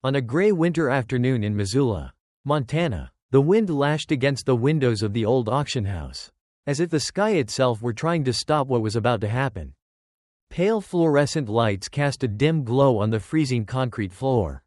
On a gray winter afternoon in Missoula, Montana, the wind lashed against the windows of the old auction house, as if the sky itself were trying to stop what was about to happen. Pale fluorescent lights cast a dim glow on the freezing concrete floor.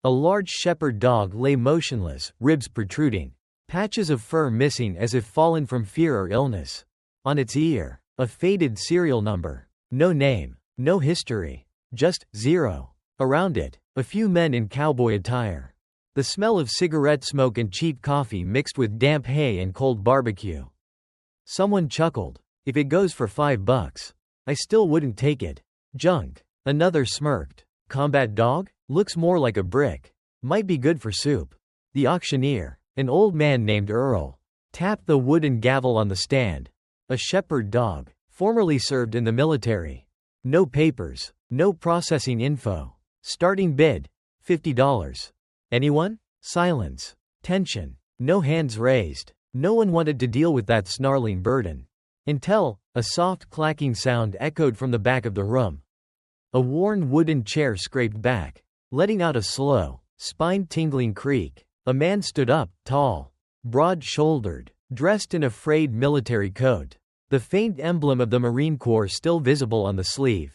A large shepherd dog lay motionless, ribs protruding, patches of fur missing as if fallen from fear or illness. On its ear, a faded serial number. No name, no history, just 0. Around it, a few men in cowboy attire. The smell of cigarette smoke and cheap coffee mixed with damp hay and cold barbecue. Someone chuckled. If it goes for $5, I still wouldn't take it. Junk. Another smirked. Combat dog? Looks more like a brick. Might be good for soup. The auctioneer, an old man named Earl, tapped the wooden gavel on the stand. A shepherd dog, formerly served in the military. No papers, no processing info. Starting bid, $50. Anyone? Silence. Tension. No hands raised. No one wanted to deal with that snarling burden. Until, a soft clacking sound echoed from the back of the room. A worn wooden chair scraped back, letting out a slow, spine-tingling creak. A man stood up, tall, broad-shouldered, dressed in a frayed military coat, the faint emblem of the Marine Corps still visible on the sleeve.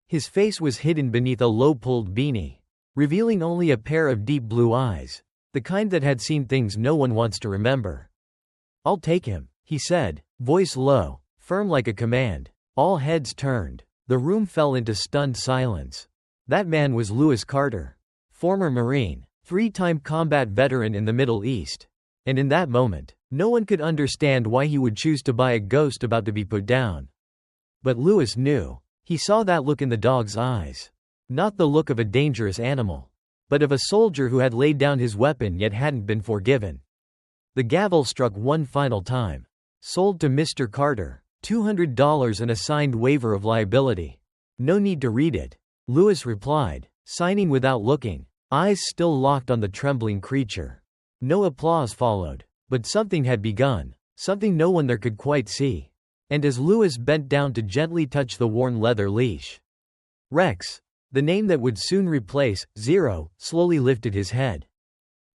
His face was hidden beneath a low-pulled beanie, revealing only a pair of deep blue eyes, the kind that had seen things no one wants to remember. "I'll take him," he said, voice low, firm like a command. All heads turned. The room fell into stunned silence. That man was Lewis Carter, former Marine, 3-time combat veteran in the Middle East. And in that moment, no one could understand why he would choose to buy a ghost about to be put down. But Lewis knew. He saw that look in the dog's eyes. Not the look of a dangerous animal, but of a soldier who had laid down his weapon yet hadn't been forgiven. The gavel struck one final time. Sold to Mr. Carter, $200 and a signed waiver of liability. No need to read it, Lewis replied, signing without looking, eyes still locked on the trembling creature. No applause followed, but something had begun, something no one there could quite see. And as Lewis bent down to gently touch the worn leather leash, Rex, the name that would soon replace 0, slowly lifted his head.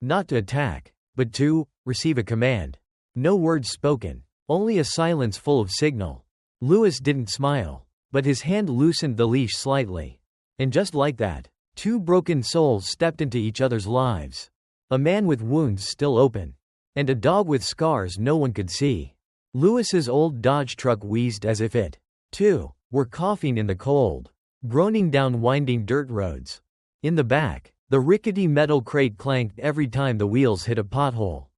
Not to attack, but to receive a command. No words spoken, only a silence full of signal. Lewis didn't smile, but his hand loosened the leash slightly. And just like that, two broken souls stepped into each other's lives. A man with wounds still open, and a dog with scars no one could see. Lewis's old Dodge truck wheezed as if it, too, were coughing in the cold, groaning down winding dirt roads. In the back, the rickety metal crate clanked every time the wheels hit a pothole.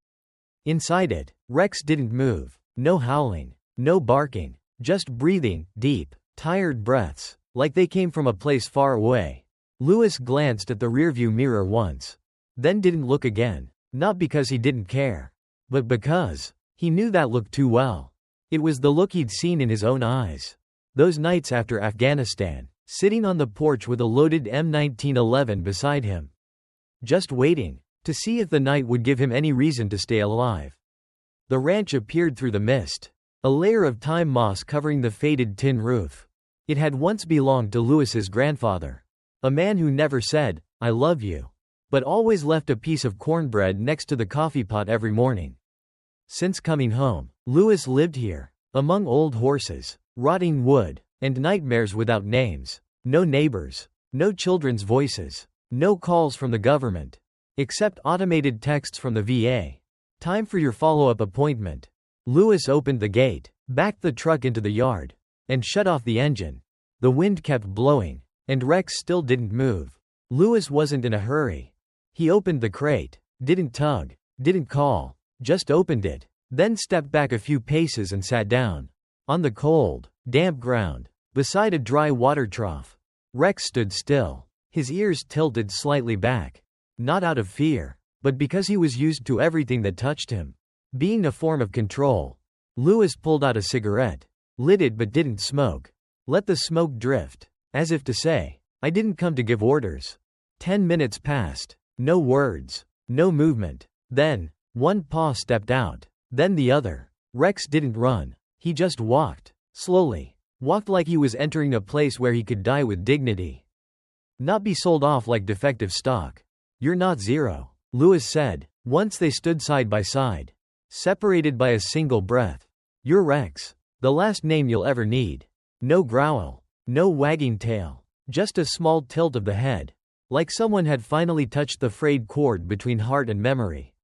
Inside it, Rex didn't move. No howling, no barking, just breathing, deep, tired breaths, like they came from a place far away. Lewis glanced at the rearview mirror once, then didn't look again, not because he didn't care, but because he knew that look too well. It was the look he'd seen in his own eyes. Those nights after Afghanistan, sitting on the porch with a loaded M1911 beside him. Just waiting, to see if the night would give him any reason to stay alive. The ranch appeared through the mist, a layer of time moss covering the faded tin roof. It had once belonged to Lewis's grandfather, a man who never said, "I love you," but always left a piece of cornbread next to the coffee pot every morning. Since coming home, Lewis lived here, among old horses, rotting wood, and nightmares without names. No neighbors, no children's voices, no calls from the government, except automated texts from the VA. "Time for your follow-up appointment." Lewis opened the gate, backed the truck into the yard, and shut off the engine. The wind kept blowing, and Rex still didn't move. Lewis wasn't in a hurry. He opened the crate, didn't tug, didn't call, just opened it, then stepped back a few paces and sat down. On the cold, damp ground, beside a dry water trough, Rex stood still, his ears tilted slightly back. Not out of fear, but because he was used to everything that touched him. Being a form of control. Lewis pulled out a cigarette, lit it but didn't smoke. Let the smoke drift, as if to say, "I didn't come to give orders." 10 minutes passed. No words, no movement. Then, one paw stepped out, then the other. Rex didn't run. He just walked, slowly. Walked like he was entering a place where he could die with dignity. Not be sold off like defective stock. "You're not Zero," Lewis said, once they stood side by side, separated by a single breath. "You're Rex. The last name you'll ever need." No growl. No wagging tail. Just a small tilt of the head, like someone had finally touched the frayed cord between heart and memory.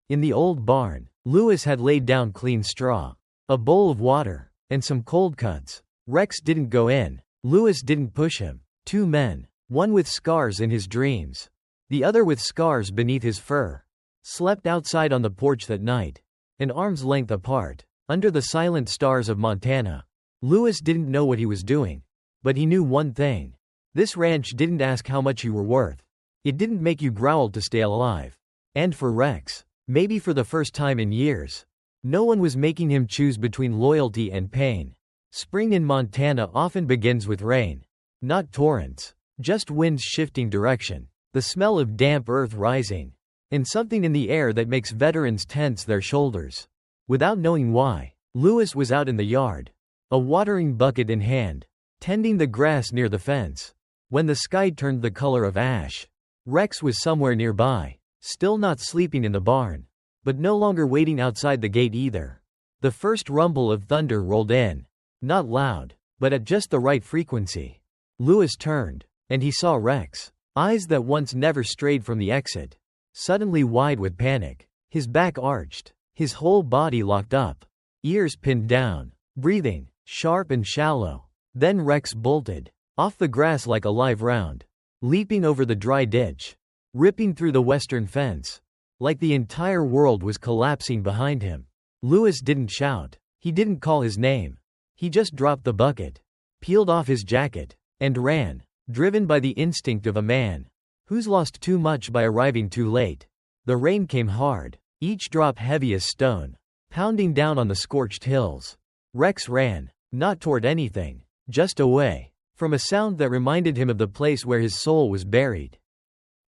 In the old barn, Lewis had laid down clean straw, a bowl of water, and some cold cuts. Rex didn't go in. Lewis didn't push him. Two men, one with scars in his dreams, the other with scars beneath his fur, slept outside on the porch that night, an arm's length apart, under the silent stars of Montana. Lewis didn't know what he was doing, but he knew one thing. This ranch didn't ask how much you were worth. It didn't make you growl to stay alive. And for Rex, maybe for the first time in years, no one was making him choose between loyalty and pain. Spring in Montana often begins with rain. Not torrents, just winds shifting direction, the smell of damp earth rising, and something in the air that makes veterans tense their shoulders. Without knowing why, Lewis was out in the yard, a watering bucket in hand, tending the grass near the fence. When the sky turned the color of ash, Rex was somewhere nearby, still not sleeping in the barn, but no longer waiting outside the gate either. The first rumble of thunder rolled in, not loud, but at just the right frequency. Lewis turned, and he saw Rex, eyes that once never strayed from the exit, suddenly wide with panic, his back arched, his whole body locked up, ears pinned down, breathing sharp and shallow. Then Rex bolted off the grass like a live round, leaping over the dry ditch, ripping through the western fence, like the entire world was collapsing behind him. Lewis didn't shout. He didn't call his name. He just dropped the bucket, peeled off his jacket, and ran, driven by the instinct of a man who's lost too much by arriving too late. The rain came hard, each drop heavy as stone, pounding down on the scorched hills. Rex ran, not toward anything, just away from a sound that reminded him of the place where his soul was buried.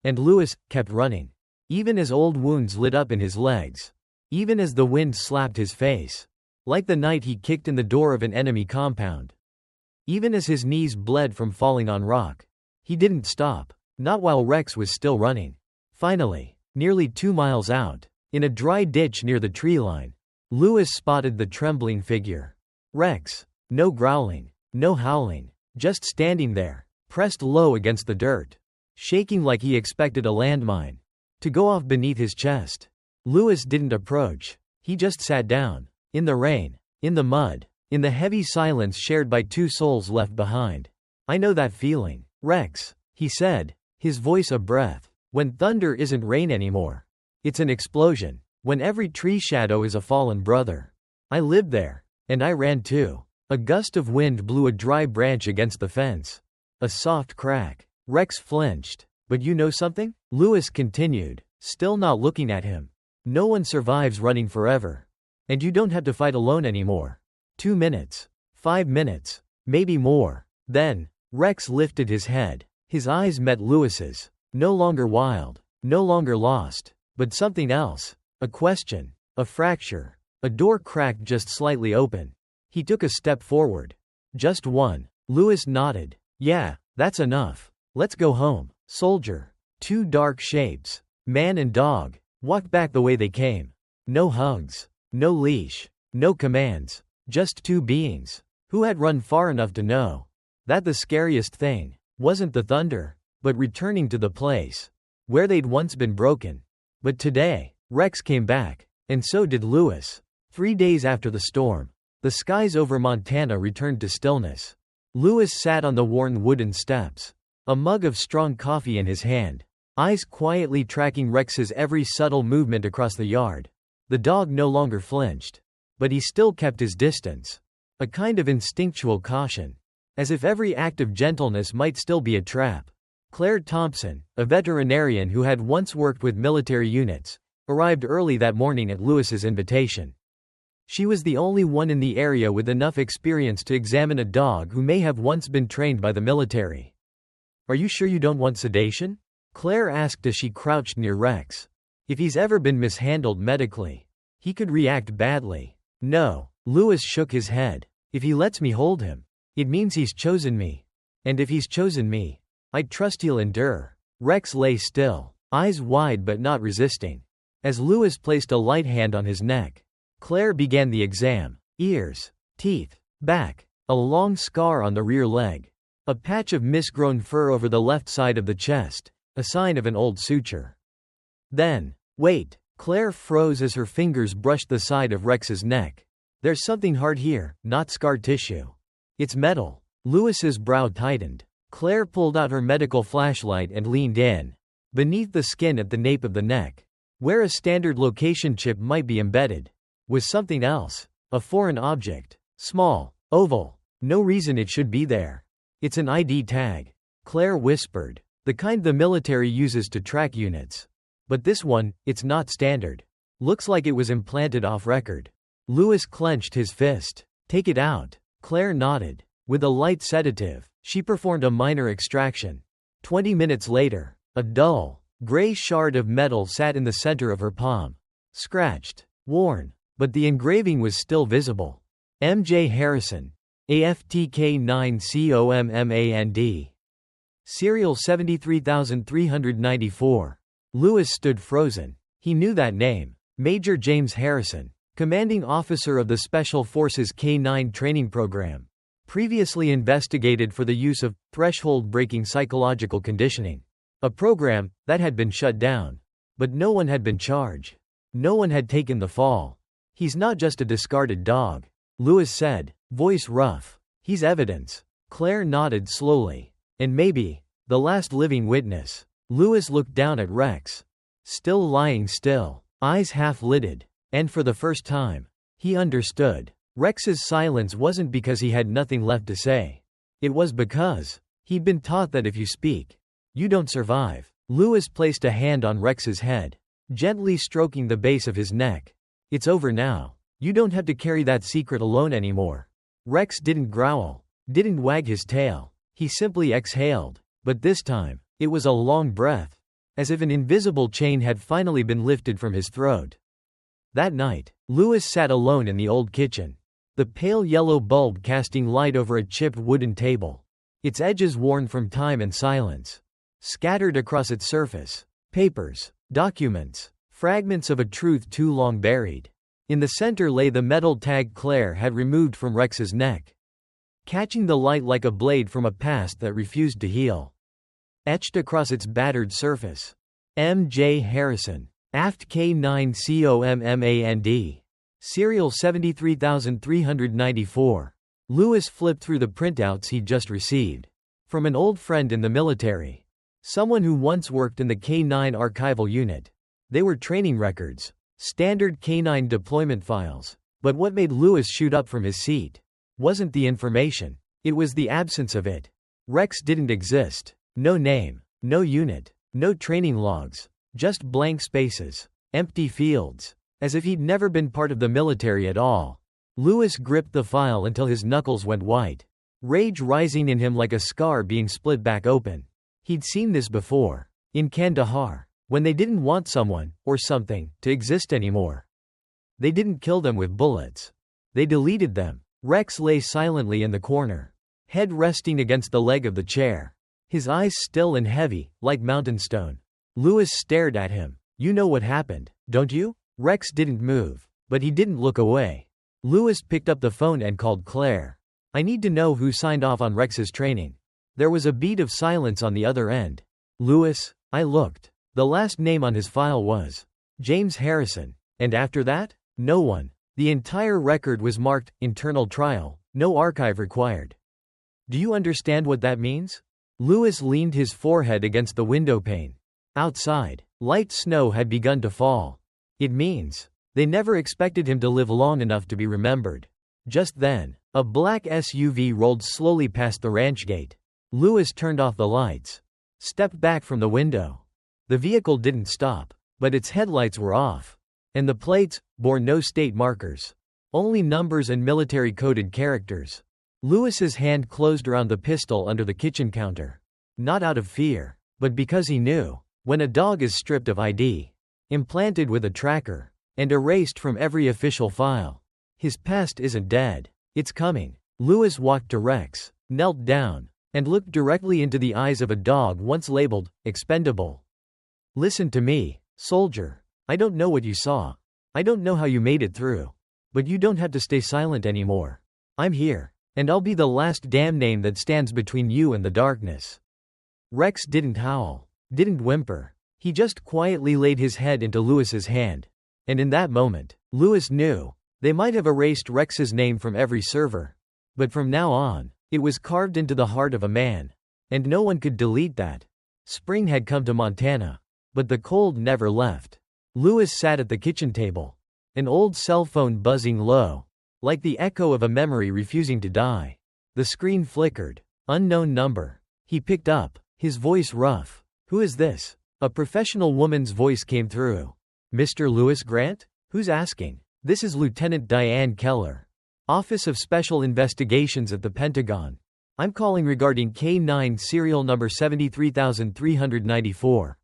And Lewis kept running, even as old wounds lit up in his legs, even as the wind slapped his face, like the night he kicked in the door of an enemy compound. Even as his knees bled from falling on rock, he didn't stop, not while Rex was still running. Finally, nearly 2 miles out, in a dry ditch near the tree line, Lewis spotted the trembling figure. Rex. No growling, no howling, just standing there, pressed low against the dirt, shaking like he expected a landmine to go off beneath his chest. Lewis didn't approach. He just sat down, in the rain, in the mud, in the heavy silence shared by two souls left behind. "I know that feeling, Rex," he said, his voice a breath. "When thunder isn't rain anymore. It's an explosion. When every tree shadow is a fallen brother. I lived there, and I ran too." A gust of wind blew a dry branch against the fence. A soft crack. Rex flinched. "But you know something?" Lewis continued, still not looking at him. "No one survives running forever. And you don't have to fight alone anymore. 2 minutes. 5 minutes. Maybe more." Then, Rex lifted his head. His eyes met Lewis's. No longer wild. No longer lost. But something else. A question. A fracture. A door cracked just slightly open. He took a step forward. "Just one." Lewis nodded. "Yeah, that's enough. Let's go home." Soldier. Two dark shapes, man and dog, walked back the way they came. No hugs. No leash. No commands. Just two beings who had run far enough to know that the scariest thing wasn't the thunder, but returning to the place where they'd once been broken. But today, Rex came back, and so did Lewis. 3 days after the storm, the skies over Montana returned to stillness. Lewis sat on the worn wooden steps, a mug of strong coffee in his hand, eyes quietly tracking Rex's every subtle movement across the yard. The dog no longer flinched, but he still kept his distance, a kind of instinctual caution, as if every act of gentleness might still be a trap. Claire Thompson, a veterinarian who had once worked with military units, arrived early that morning at Lewis's invitation. She was the only one in the area with enough experience to examine a dog who may have once been trained by the military. "Are you sure you don't want sedation?" Claire asked as she crouched near Rex. "If he's ever been mishandled medically, he could react badly." "No." Lewis shook his head. "If he lets me hold him, it means he's chosen me. And if he's chosen me, I trust he'll endure." Rex lay still, eyes wide but not resisting. As Louis placed a light hand on his neck, Claire began the exam. Ears, teeth, back, a long scar on the rear leg, a patch of misgrown fur over the left side of the chest, a sign of an old suture. Then, wait, Claire froze as her fingers brushed the side of Rex's neck. There's something hard here, not scar tissue. It's metal. Louis's brow tightened. Claire pulled out her medical flashlight and leaned in. Beneath the skin at the nape of the neck, where a standard location chip might be embedded, was something else. A foreign object. Small, oval. No reason it should be there. It's an ID tag, Claire whispered. The kind the military uses to track units. But this one, it's not standard. Looks like it was implanted off record. Louis clenched his fist. Take it out. Claire nodded. With a light sedative, she performed a minor extraction. 20 minutes later, a dull, gray shard of metal sat in the center of her palm. Scratched, worn, but the engraving was still visible. M.J. Harrison. AFTK9COMMAND. Serial 73394. Louis stood frozen. He knew that name. Major James Harrison, commanding officer of the Special Forces K-9 training program. Previously investigated for the use of threshold-breaking psychological conditioning. A program that had been shut down. But no one had been charged. No one had taken the fall. He's not just a discarded dog, Louis said, voice rough. He's evidence. Claire nodded slowly. And maybe the last living witness. Louis looked down at Rex. Still lying still, eyes half-lidded. And for the first time, he understood. Rex's silence wasn't because he had nothing left to say. It was because he'd been taught that if you speak, you don't survive. Louis placed a hand on Rex's head, gently stroking the base of his neck. It's over now. You don't have to carry that secret alone anymore. Rex didn't growl, didn't wag his tail. He simply exhaled. But this time, it was a long breath, as if an invisible chain had finally been lifted from his throat. That night, Louis sat alone in the old kitchen. The pale yellow bulb casting light over a chipped wooden table, its edges worn from time and silence. Scattered across its surface, papers, documents, fragments of a truth too long buried. In the center lay the metal tag Claire had removed from Rex's neck, catching the light like a blade from a past that refused to heal. Etched across its battered surface, M.J. Harrison, Aft K9COMMAND. Serial 73394. Louis flipped through the printouts he'd just received. From an old friend in the military. Someone who once worked in the K9 archival unit. They were training records. Standard K9 deployment files. But what made Louis shoot up from his seat wasn't the information. It was the absence of it. Rex didn't exist. No name, no unit, no training logs, just blank spaces, empty fields, as if he'd never been part of the military at all. Louis gripped the file until his knuckles went white, rage rising in him like a scar being split back open. He'd seen this before, in Kandahar, when they didn't want someone, or something, to exist anymore. They didn't kill them with bullets. They deleted them. Rex lay silently in the corner, head resting against the leg of the chair. His eyes still and heavy, like mountain stone. Louis stared at him. You know what happened, don't you? Rex didn't move, but he didn't look away. Louis picked up the phone and called Claire. I need to know who signed off on Rex's training. There was a beat of silence on the other end. Louis, I looked. The last name on his file was James Harrison. And after that? No one. The entire record was marked, internal trial, no archive required. Do you understand what that means? Louis leaned his forehead against the window pane. Outside, light snow had begun to fall. It means they never expected him to live long enough to be remembered. Just then, a black SUV rolled slowly past the ranch gate. Louis turned off the lights, stepped back from the window. The vehicle didn't stop, but its headlights were off, and the plates bore no state markers, only numbers and military-coded characters. Louis's hand closed around the pistol under the kitchen counter. Not out of fear, but because he knew, when a dog is stripped of ID, implanted with a tracker, and erased from every official file, his past isn't dead, it's coming. Louis walked to Rex, knelt down, and looked directly into the eyes of a dog once labeled expendable. Listen to me, soldier. I don't know what you saw. I don't know how you made it through. But you don't have to stay silent anymore. I'm here. And I'll be the last damn name that stands between you and the darkness. Rex didn't howl, didn't whimper. He just quietly laid his head into Lewis's hand. And in that moment, Lewis knew. They might have erased Rex's name from every server. But from now on, it was carved into the heart of a man. And no one could delete that. Spring had come to Montana. But the cold never left. Lewis sat at the kitchen table. An old cell phone buzzing low. Like the echo of a memory refusing to die. The screen flickered. Unknown number. He picked up, his voice rough. Who is this? A professional woman's voice came through. Mr. Lewis Grant? Who's asking? This is Lieutenant Diane Keller. Office of Special Investigations at the Pentagon. I'm calling regarding K9 serial number 73394.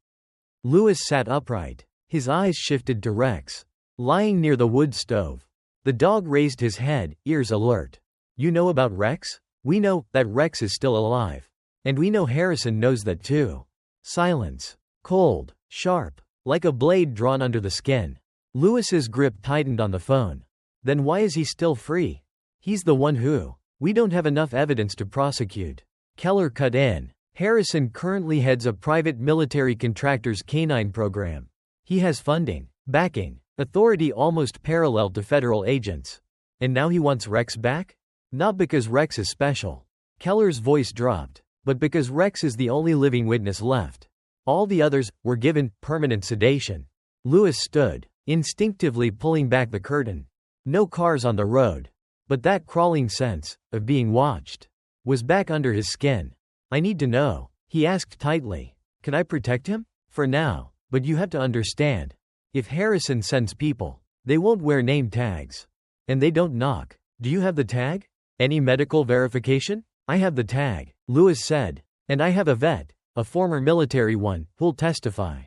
Lewis sat upright. His eyes shifted to Rex, lying near the wood stove. The dog raised his head, ears alert. You know about Rex? We know that Rex is still alive. And we know Harrison knows that too. Silence. Cold. Sharp. Like a blade drawn under the skin. Lewis's grip tightened on the phone. Then why is he still free? He's the one who. We don't have enough evidence to prosecute. Keller cut in. Harrison currently heads a private military contractor's canine program. He has funding, backing, authority almost parallel to federal agents. And now he wants Rex back? Not because Rex is special. Keller's voice dropped. But because Rex is the only living witness left. All the others were given permanent sedation. Lewis stood, instinctively pulling back the curtain. No cars on the road. But that crawling sense of being watched was back under his skin. I need to know, he asked tightly. Can I protect him? For now, but you have to understand. If Harrison sends people, they won't wear name tags. And they don't knock. Do you have the tag? Any medical verification? I have the tag, Lewis said. And I have a vet, a former military one, who'll testify.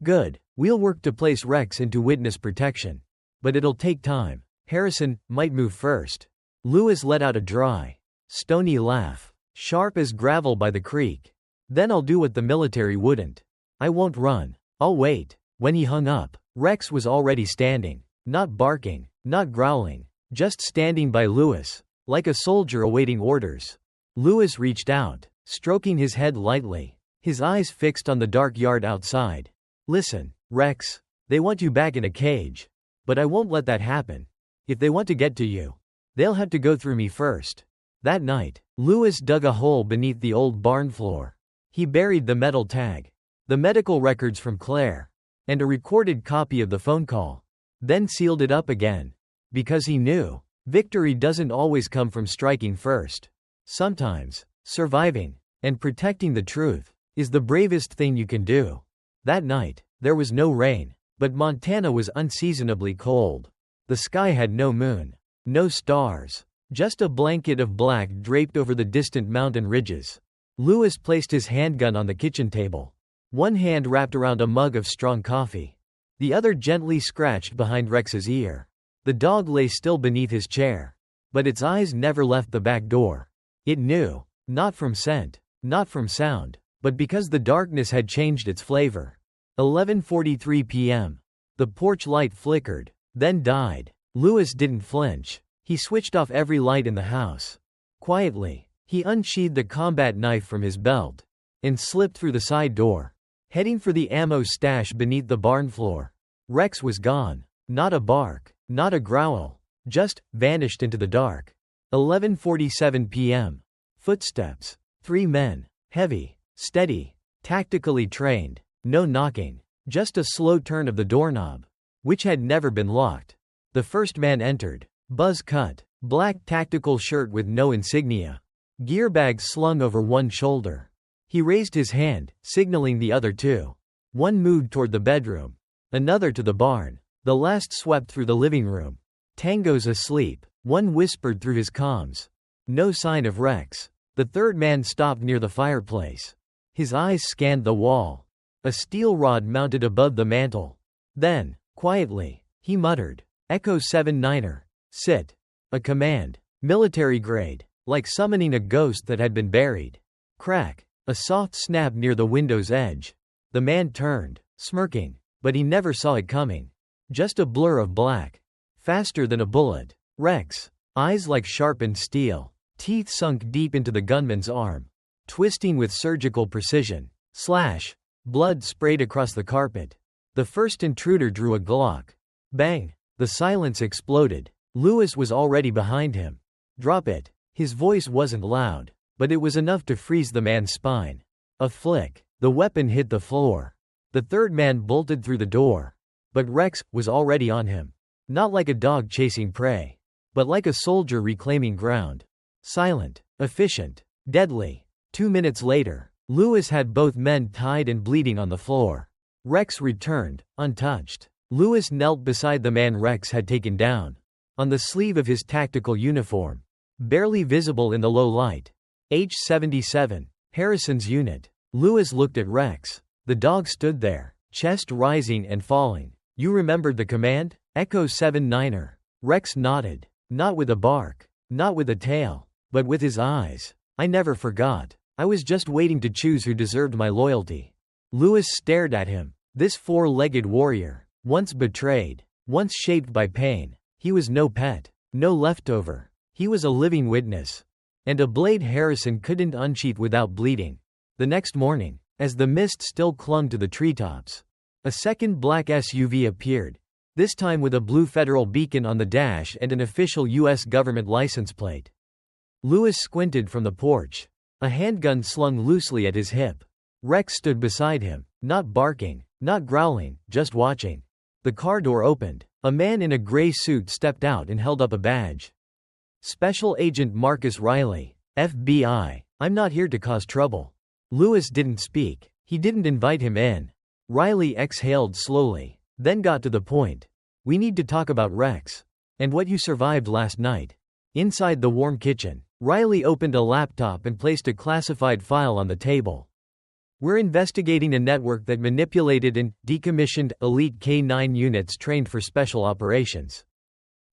Good. We'll work to place Rex into witness protection. But it'll take time. Harrison might move first. Lewis let out a dry, stony laugh, sharp as gravel by the creek. Then I'll do what the military wouldn't. I won't run. I'll wait. When he hung up, Rex was already standing, not barking, not growling, just standing by Lewis, like a soldier awaiting orders. Lewis reached out, stroking his head lightly, his eyes fixed on the dark yard outside. Listen, Rex, they want you back in a cage. But I won't let that happen. If they want to get to you, they'll have to go through me first. That night, Lewis dug a hole beneath the old barn floor. He buried the metal tag, the medical records from Claire, and a recorded copy of the phone call. Then sealed it up again. Because he knew, victory doesn't always come from striking first. Sometimes, surviving, and protecting the truth, is the bravest thing you can do. That night, there was no rain, but Montana was unseasonably cold. The sky had no moon, no stars, just a blanket of black draped over the distant mountain ridges. Lewis placed his handgun on the kitchen table. One hand wrapped around a mug of strong coffee. The other gently scratched behind Rex's ear. The dog lay still beneath his chair. But its eyes never left the back door. It knew, not from scent, not from sound, but because the darkness had changed its flavor. 11:43 p.m. The porch light flickered, then died. Lewis didn't flinch. He switched off every light in the house. Quietly, he unsheathed the combat knife from his belt and slipped through the side door, heading for the ammo stash beneath the barn floor. Rex was gone. Not a bark, not a growl, just vanished into the dark. 11:47 p.m. Footsteps. 3 men, heavy, steady, tactically trained. No knocking, just a slow turn of the doorknob, which had never been locked. The first man entered, buzz-cut, black tactical shirt with no insignia, gear bag slung over one shoulder. He raised his hand, signaling the other two. One moved toward the bedroom, another to the barn. The last swept through the living room. Tango's asleep, one whispered through his comms. No sign of Rex. The third man stopped near the fireplace. His eyes scanned the wall. A steel rod mounted above the mantel. Then, quietly, he muttered, Echo 7-9er, sit. A command, military grade, like summoning a ghost that had been buried. Crack, a soft snap near the window's edge. The man turned, smirking, but he never saw it coming. Just a blur of black. Faster than a bullet. Rex. Eyes like sharpened steel. Teeth sunk deep into the gunman's arm. Twisting with surgical precision. Slash. Blood sprayed across the carpet. The first intruder drew a Glock. Bang. The silence exploded. Lewis was already behind him. Drop it. His voice wasn't loud, but it was enough to freeze the man's spine. A flick. The weapon hit the floor. The third man bolted through the door. But Rex was already on him. Not like a dog chasing prey, but like a soldier reclaiming ground. Silent, efficient, deadly. 2 minutes later, Lewis had both men tied and bleeding on the floor. Rex returned, untouched. Lewis knelt beside the man Rex had taken down. On the sleeve of his tactical uniform, barely visible in the low light, H-77, Harrison's unit. Lewis looked at Rex. The dog stood there, chest rising and falling. You remembered the command? Echo 79er. Rex nodded. Not with a bark, not with a tail, but with his eyes. I never forgot. I was just waiting to choose who deserved my loyalty. Lewis stared at him. This four-legged warrior, once betrayed, once shaped by pain. He was no pet, no leftover. He was a living witness. And a blade Harrison couldn't unsheath without bleeding. The next morning, as the mist still clung to the treetops, a second black SUV appeared, this time with a blue federal beacon on the dash and an official U.S. government license plate. Lewis squinted from the porch, a handgun slung loosely at his hip. Rex stood beside him, not barking, not growling, just watching. The car door opened. A man in a gray suit stepped out and held up a badge. Special Agent Marcus Riley, FBI. I'm not here to cause trouble. Lewis didn't speak. He didn't invite him in. Riley exhaled slowly, then got to the point. We need to talk about Rex. And what you survived last night. Inside the warm kitchen, Riley opened a laptop and placed a classified file on the table. We're investigating a network that manipulated and decommissioned elite K-9 units trained for special operations.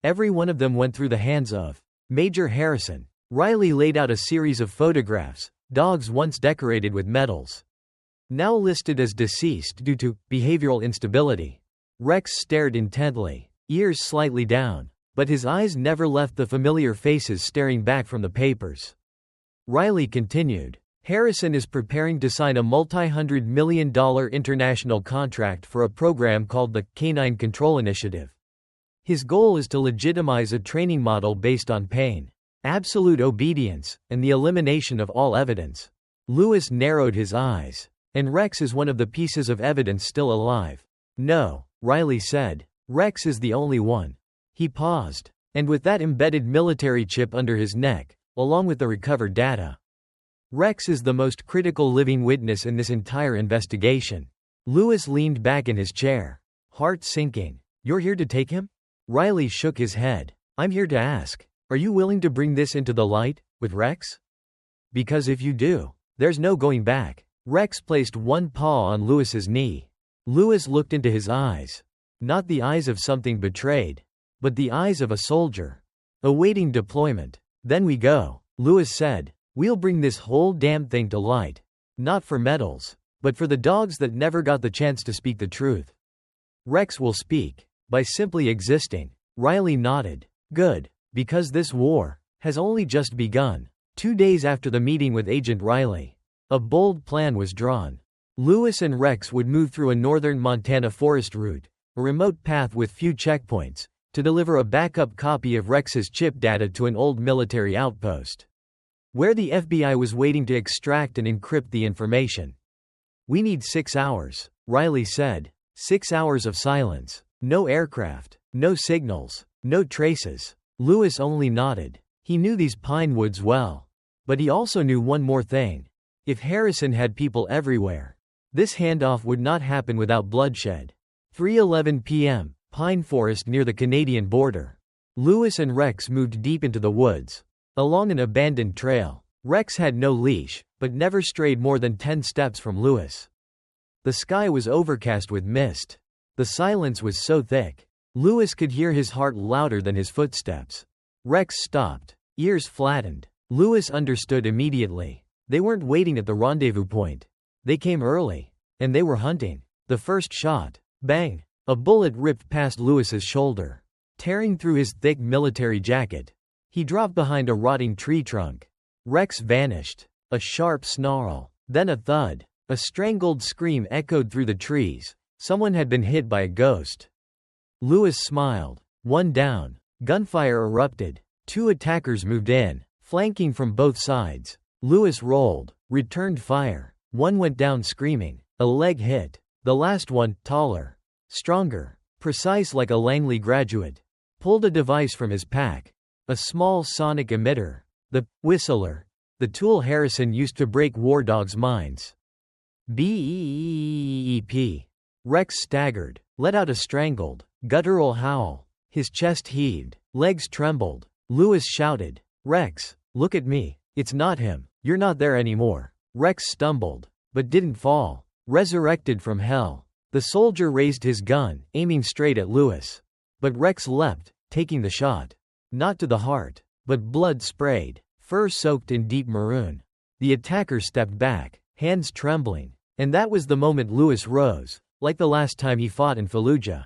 Every one of them went through the hands of Major Harrison. Riley laid out a series of photographs, dogs once decorated with medals, now listed as deceased due to behavioral instability. Rex stared intently, ears slightly down, but his eyes never left the familiar faces staring back from the papers. Riley continued. Harrison is preparing to sign a multi-$100 million international contract for a program called the Canine Control Initiative. His goal is to legitimize a training model based on pain, absolute obedience, and the elimination of all evidence. Lewis narrowed his eyes. And Rex is one of the pieces of evidence still alive. No, Riley said. Rex is the only one. He paused. And with that embedded military chip under his neck, along with the recovered data, Rex is the most critical living witness in this entire investigation. Lewis leaned back in his chair, heart sinking. You're here to take him? Riley shook his head. I'm here to ask, are you willing to bring this into the light, with Rex? Because if you do, there's no going back. Rex placed one paw on Lewis's knee. Lewis looked into his eyes. Not the eyes of something betrayed, but the eyes of a soldier, awaiting deployment. Then we go, Lewis said. We'll bring this whole damn thing to light. Not for medals, but for the dogs that never got the chance to speak the truth. Rex will speak, by simply existing. Riley nodded. Good, because this war has only just begun. 2 days after the meeting with Agent Riley, a bold plan was drawn. Lewis and Rex would move through a northern Montana forest route, a remote path with few checkpoints, to deliver a backup copy of Rex's chip data to an old military outpost, where the FBI was waiting to extract and encrypt the information. We need 6 hours, Riley said. 6 hours of silence. No aircraft, no signals, no traces. Lewis only nodded. He knew these pine woods well. But he also knew one more thing. If Harrison had people everywhere, this handoff would not happen without bloodshed. 3:11 p.m., pine forest near the Canadian border. Lewis and Rex moved deep into the woods, along an abandoned trail. Rex had no leash, but never strayed more than 10 steps from Lewis. The sky was overcast with mist. The silence was so thick, Lewis could hear his heart louder than his footsteps. Rex stopped, ears flattened. Lewis understood immediately. They weren't waiting at the rendezvous point. They came early. And they were hunting. The first shot. Bang! A bullet ripped past Lewis's shoulder, tearing through his thick military jacket. He dropped behind a rotting tree trunk. Rex vanished. A sharp snarl. Then a thud. A strangled scream echoed through the trees. Someone had been hit by a ghost. Lewis smiled. One down. Gunfire erupted. Two attackers moved in, flanking from both sides. Lewis rolled, returned fire. One went down screaming. A leg hit. The last one, taller, stronger, precise like a Langley graduate, pulled a device from his pack. A small sonic emitter. The whistler. The tool Harrison used to break war dogs' minds. Beep. Rex staggered, let out a strangled, guttural howl. His chest heaved, legs trembled. Lewis shouted, "Rex, look at me. It's not him. You're not there anymore." Rex stumbled, but didn't fall. Resurrected from hell. The soldier raised his gun, aiming straight at Lewis. But Rex leapt, taking the shot. Not to the heart, but blood sprayed, fur soaked in deep maroon. The attacker stepped back, hands trembling. And that was the moment Lewis rose, like the last time he fought in Fallujah.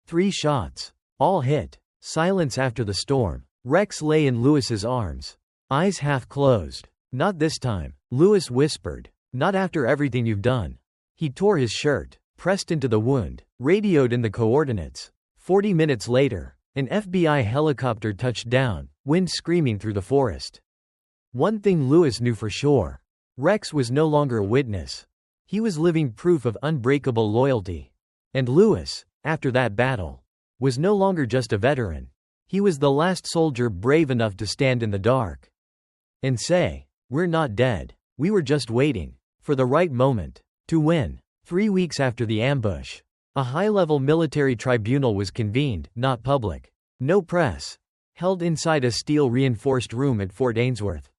3 shots. All hit. Silence after the storm. Rex lay in Lewis's arms, eyes half closed. "Not this time," Lewis whispered. "Not after everything you've done." He tore his shirt, pressed into the wound, radioed in the coordinates. 40 minutes later, an FBI helicopter touched down, wind screaming through the forest. One thing Lewis knew for sure. Rex was no longer a witness. He was living proof of unbreakable loyalty. And Lewis, after that battle, was no longer just a veteran. He was the last soldier brave enough to stand in the dark and say, "We're not dead. We were just waiting for the right moment to win." 3 weeks after the ambush, a high-level military tribunal was convened, not public, no press, held inside a steel-reinforced room at Fort Ainsworth,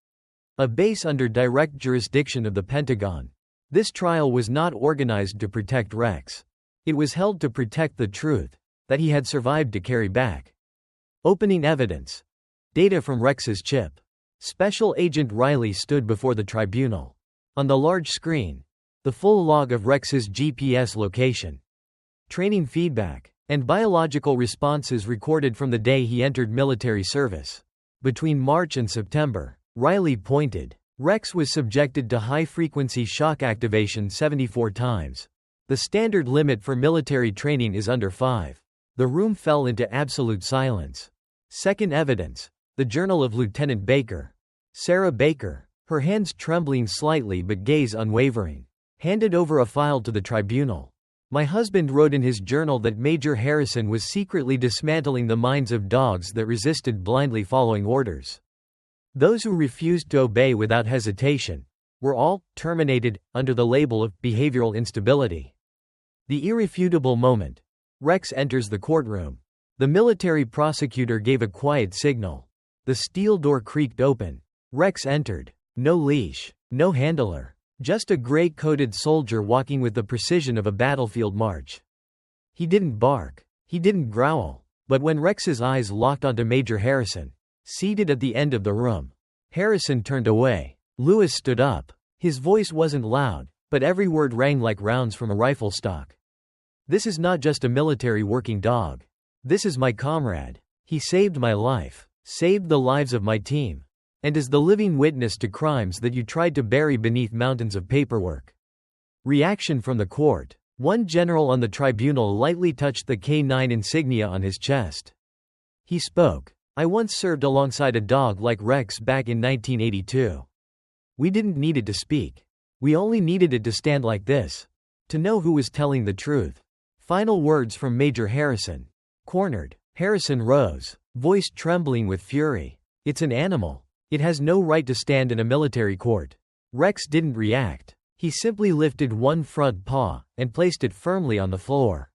a base under direct jurisdiction of the Pentagon. This trial was not organized to protect Rex. It was held to protect the truth that he had survived to carry back. Opening evidence. Data from Rex's chip. Special Agent Riley stood before the tribunal. On the large screen, the full log of Rex's GPS location, training feedback, and biological responses recorded from the day he entered military service. Between March and September, Riley pointed, Rex was subjected to high-frequency shock activation 74 times. The standard limit for military training is under 5. The room fell into absolute silence. Second evidence. The journal of Lieutenant Baker. Sarah Baker, her hands trembling slightly but gaze unwavering, handed over a file to the tribunal. "My husband wrote in his journal that Major Harrison was secretly dismantling the minds of dogs that resisted blindly following orders. Those who refused to obey without hesitation were all terminated under the label of behavioral instability." The irrefutable moment. Rex enters the courtroom. The military prosecutor gave a quiet signal. The steel door creaked open. Rex entered. No leash, no handler, just a gray-coated soldier walking with the precision of a battlefield march. He didn't bark, he didn't growl, but when Rex's eyes locked onto Major Harrison, seated at the end of the room, Harrison turned away. Lewis stood up. His voice wasn't loud, but every word rang like rounds from a rifle stock. "This is not just a military working dog. This is my comrade. He saved my life, saved the lives of my team, and is the living witness to crimes that you tried to bury beneath mountains of paperwork." Reaction from the court. One general on the tribunal lightly touched the K9 insignia on his chest. He spoke. "I once served alongside a dog like Rex back in 1982. We didn't need it to speak. We only needed it to stand like this, to know who was telling the truth." Final words from Major Harrison. Cornered, Harrison rose, voice trembling with fury. "It's an animal. It has no right to stand in a military court." Rex didn't react. He simply lifted one front paw and placed it firmly on the floor.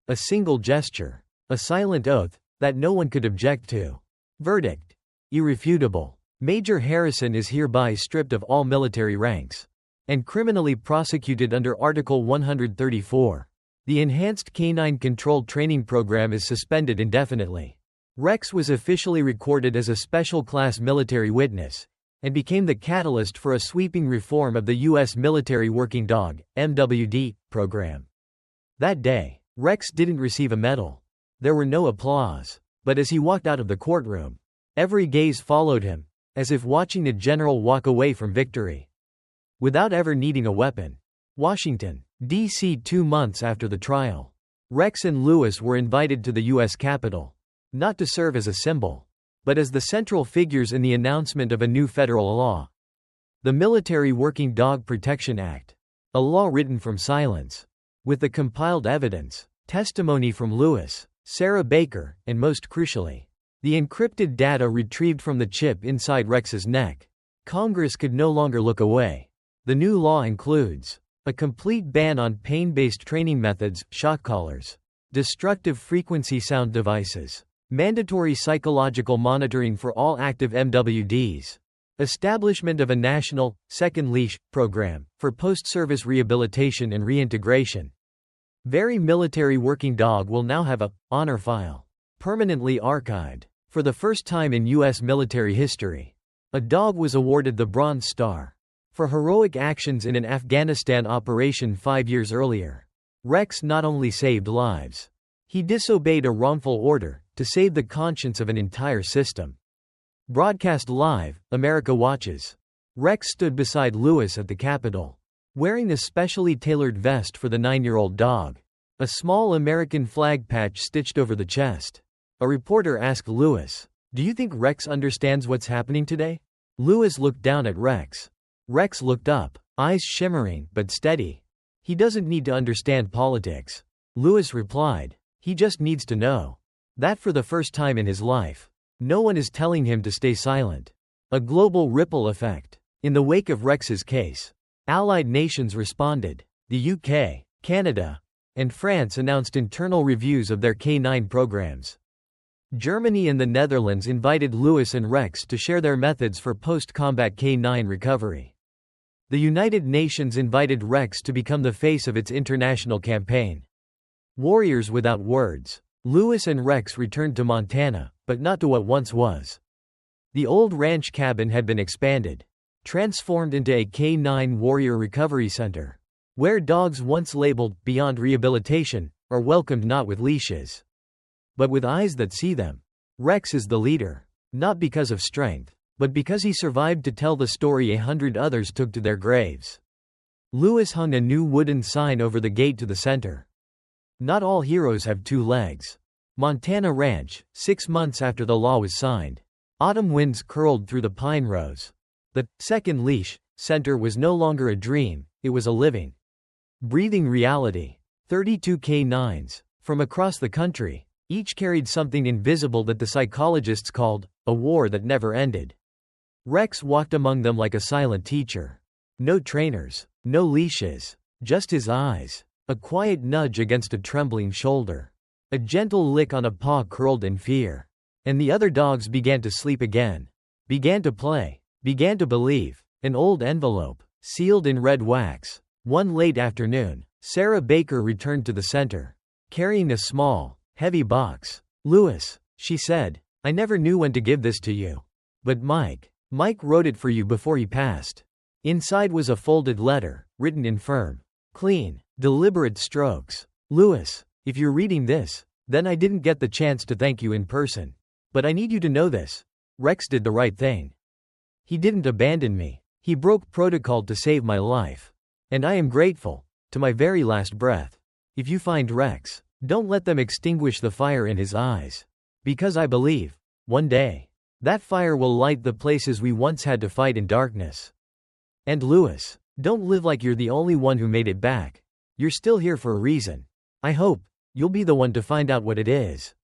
A single gesture. A silent oath that no one could object to. Verdict. Irrefutable. Major Harrison is hereby stripped of all military ranks and criminally prosecuted under Article 134. The Enhanced Canine Controlled Training Program is suspended indefinitely. Rex was officially recorded as a special class military witness, and became the catalyst for a sweeping reform of the U.S. Military Working Dog (MWD) program. That day, Rex didn't receive a medal. There were no applause. But as he walked out of the courtroom, every gaze followed him, as if watching a general walk away from victory. Without ever needing a weapon. Washington, D.C. 2 months after the trial. Rex and Lewis were invited to the U.S. Capitol. Not to serve as a symbol, but as the central figures in the announcement of a new federal law. The Military Working Dog Protection Act. A law written from silence. With the compiled evidence, testimony from Lewis, Sarah Baker, and most crucially, the encrypted data retrieved from the chip inside Rex's neck, Congress could no longer look away. The new law includes a complete ban on pain-based training methods, shock collars, destructive frequency sound devices, mandatory psychological monitoring for all active MWDs, establishment of a national, second leash, program, for post-service rehabilitation and reintegration. Every military working dog will now have a honor file, permanently archived. For the first time in U.S. military history, a dog was awarded the Bronze Star for heroic actions in an Afghanistan operation 5 years earlier. Rex not only saved lives, he disobeyed a wrongful order to save the conscience of an entire system. Broadcast live, America watches. Rex stood beside Lewis at the Capitol, wearing a specially tailored vest for the 9-year-old dog, a small American flag patch stitched over the chest. A reporter asked Lewis, "Do you think Rex understands what's happening today?" Lewis looked down at Rex. Rex looked up, eyes shimmering but steady. "He doesn't need to understand politics," Lewis replied. "He just needs to know that for the first time in his life, no one is telling him to stay silent." A global ripple effect. In the wake of Rex's case, Allied nations responded. The UK, Canada, and France announced internal reviews of their K9 programs. Germany and the Netherlands invited Lewis and Rex to share their methods for post-combat K9 recovery. The United Nations invited Rex to become the face of its international campaign. Warriors without words. Lewis and Rex returned to Montana, but not to what once was. The old ranch cabin had been expanded, transformed into a K9 Warrior Recovery Center, where dogs once labeled beyond rehabilitation are welcomed not with leashes, but with eyes that see them. Rex is the leader, not because of strength, but because he survived to tell the story 100 others took to their graves. Lewis hung a new wooden sign over the gate to the center. Not all heroes have 2 legs. Montana Ranch, 6 months after the law was signed. Autumn winds curled through the pine rows. The second leash center was no longer a dream, it was a living, breathing reality. 32 K9s, from across the country, each carried something invisible that the psychologists called a war that never ended. Rex walked among them like a silent teacher. No trainers, no leashes, just his eyes, a quiet nudge against a trembling shoulder, a gentle lick on a paw curled in fear. And the other dogs began to sleep again, began to play, began to believe. An old envelope, sealed in red wax. One late afternoon, Sarah Baker returned to the center, carrying a small, heavy box. "Lewis," she said, "I never knew when to give this to you. But Mike wrote it for you before he passed." Inside was a folded letter, written in firm, clean, deliberate strokes. "Lewis, if you're reading this, then I didn't get the chance to thank you in person. But I need you to know this. Rex did the right thing. He didn't abandon me. He broke protocol to save my life. And I am grateful, to my very last breath. If you find Rex, don't let them extinguish the fire in his eyes. Because I believe, one day, that fire will light the places we once had to fight in darkness. And Lewis, don't live like you're the only one who made it back. You're still here for a reason. I hope you'll be the one to find out what it is."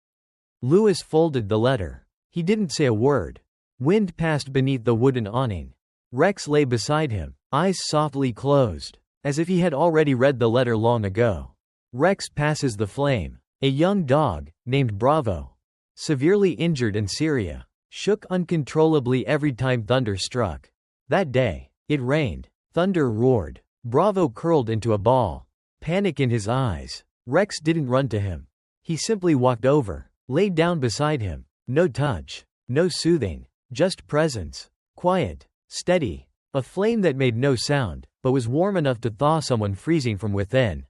Lewis folded the letter. He didn't say a word. Wind passed beneath the wooden awning. Rex lay beside him, eyes softly closed, as if he had already read the letter long ago. Rex passes the flame. A young dog, named Bravo, severely injured in Syria, shook uncontrollably every time thunder struck. That day, it rained. Thunder roared. Bravo curled into a ball, panic in his eyes. Rex didn't run to him. He simply walked over, laid down beside him. No touch, no soothing, just presence. Quiet, Steady. A flame that made no sound, but was warm enough to thaw someone freezing from within.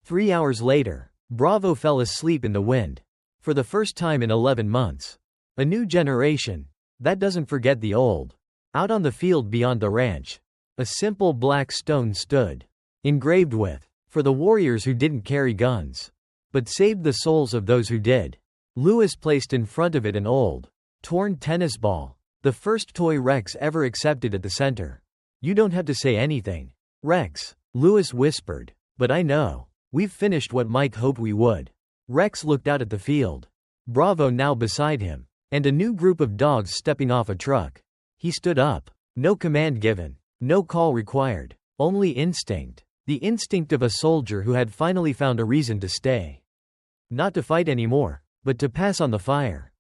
3 hours later, Bravo fell asleep in the wind. For the first time in 11 months. A new generation. That doesn't forget the old. Out on the field beyond the ranch. A simple black stone stood. Engraved with, "For the warriors who didn't carry guns, but saved the souls of those who did." Lewis placed in front of it an old, torn tennis ball. The first toy Rex ever accepted at the center. "You don't have to say anything, Rex," Lewis whispered. "But I know. We've finished what Mike hoped we would." Rex looked out at the field. Bravo now beside him. And a new group of dogs stepping off a truck. He stood up. No command given. No call required. Only instinct. The instinct of a soldier who had finally found a reason to stay. Not to fight anymore, but to pass on the fire.